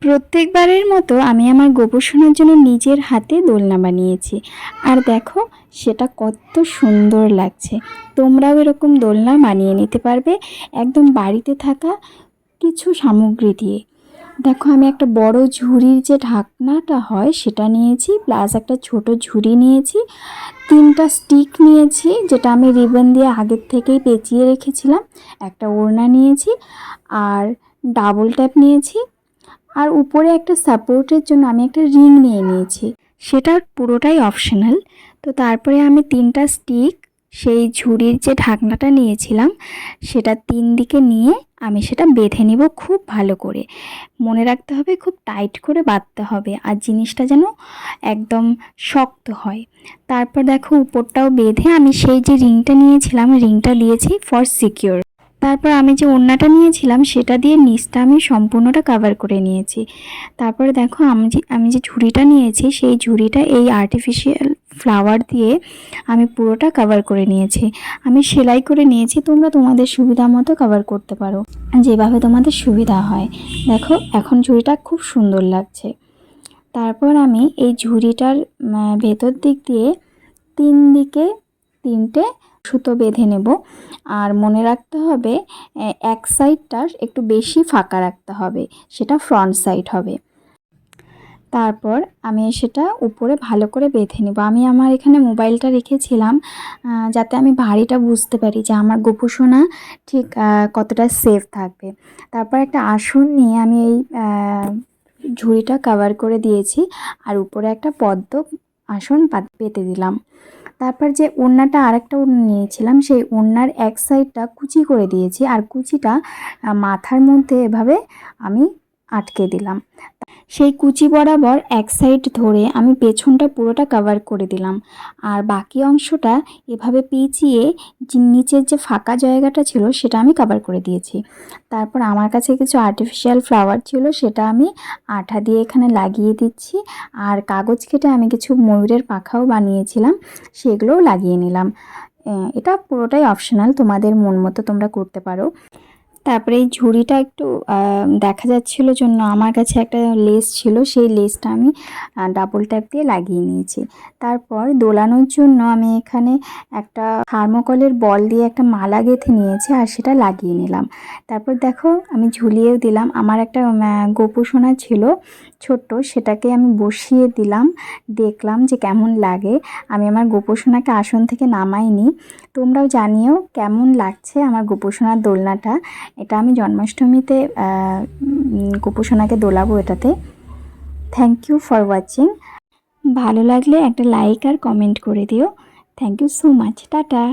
প্রত্যেকবারের মতো আমি আমার গোপোষণার জন্য নিজের হাতে দোলনা বানিয়েছি। আর দেখো সেটা কত সুন্দর লাগছে। তোমরাও এরকম দোলনা বানিয়ে নিতে পারবে একদম বাড়িতে থাকা কিছু সামগ্রী দিয়ে। দেখো আমি একটা বড় ঝুড়ির যে ঢাকনাটা হয় সেটা নিয়েছি, প্লাস একটা ছোট ঝুড়ি নিয়েছি, 3টা স্টিক নিয়েছি যেটা আমি রিবন দিয়ে আগের থেকেই পেঁচিয়ে রেখেছিলাম, একটা ওড়না নিয়েছি, আর ডাবল ট্যাপ নিয়েছি, আর উপরে একটা সাপোর্টের জন্য আমি একটা রিং নিয়ে নিয়েছি। সেটা পুরোটাই অপশনাল। তো তারপরে আমি 3টা স্টিক সেই ঝুড়ির যে ঢাকনাটা নিয়েছিলাম সেটা 3 দিকে নিয়ে আমি সেটা বেঁধে নিব খুব ভালো করে। মনে রাখতে হবে খুব টাইট করে বাঁধতে হবে, আর জিনিসটা যেন একদম শক্ত হয়। তারপর দেখো উপরটাও বেঁধে আমি সেই যে রিংটা নিয়েছিলাম রিংটা দিয়েছি ফর সিকিউর। তারপর আমি যে ওড়নাটা নিয়েছিলাম সেটা দিয়ে নিচটা আমি সম্পূর্ণটা কভার করে নিয়েছি। তারপরে দেখো আমি যে ঝুড়িটা নিয়েছি সেই ঝুড়িটা এই আর্টিফিশিয়াল ফ্লাওয়ার দিয়ে আমি পুরোটা কভার করে নিয়েছি। আমি সেলাই করে নিয়েছি, তোমরা তোমাদের সুবিধা মতো কভার করতে পারো, যেভাবে তোমাদের সুবিধা হয়। দেখো এখন ঝুড়িটা খুব সুন্দর লাগছে। তারপর আমি এই ঝুড়িটার ভেতর দিক দিয়ে 3 দিকে 3টে সুতো বেঁধে নেব। আর মনে রাখতে হবে এক সাইডটা একটু বেশি ফাঁকা রাখতে হবে, সেটা ফ্রন্ট সাইড হবে। তারপর আমি সেটা উপরে ভালো করে বেঁধে নেব। আমি আমার এখানে মোবাইলটা রেখেছিলাম যাতে আমি ভারীটা বুঝতে পারি যে আমার গোপোষণা ঠিক কতটা সেফ থাকবে। তারপর একটা আসন নিয়ে আমি এই ঝুড়িটা কভার করে দিয়েছি, আর উপরে একটা পদ্ম আসন পেতে দিলাম। তারপর যে ওড়নাটা আরেকটা ওড়না নিয়েছিলাম সেই ওড়নার এক সাইডটা কুচি করে দিয়েছি, আর কুচিটা মাথার মধ্যে এভাবে আমি আটকে দিলাম। সেই কুচি বরাবর এক সাইড ধরে আমি পেছনটা পুরোটা কভার করে দিলাম, আর বাকি অংশটা এভাবে পেঁচিয়ে নিচের যে ফাঁকা জায়গাটা ছিল সেটা আমি কভার করে দিয়েছি। তারপর আমার কাছে কিছু আর্টিফিশিয়াল ফ্লাওয়ার ছিল সেটা আমি আঠা দিয়ে এখানে লাগিয়ে দিচ্ছি, আর কাগজ কেটে আমি কিছু ময়ূরের পাখাও বানিয়েছিলাম সেগুলোও লাগিয়ে নিলাম। এটা পুরোটাই অপশনাল, তোমাদের মন মতো তোমরা করতে পারো। তারপরে এই ঝুড়িটা একটু দেখা যাচ্ছিল জন্য আমার কাছে একটা লেস ছিল, সেই লেসটা আমি ডাবল ট্যাপ দিয়ে লাগিয়ে নিয়েছি। তারপর দোলানোর জন্য আমি এখানে একটা থার্মোকলের বল দিয়ে একটা মালা গেঁথে নিয়েছি আর সেটা লাগিয়ে নিলাম। তারপর দেখো আমি ঝুলিয়েও দিলাম। আমার একটা গোপোষণা ছিল ছোট্ট, সেটাকে আমি বসিয়ে দিলাম, দেখলাম যে কেমন লাগে। আমি আমার গোপোষণাকে আসন থেকে নামাইনি। তোমরাও জানিও কেমন লাগছে আমার গোপোষণার দোলনাটা। এটা আমি জন্মাষ্টমীতে গোপোষণাকে দোলাবো এটাতে। Thank you for watching. ভালো লাগলে একটা লাইক আর কমেন্ট করে দিও। Thank you so much. Tata.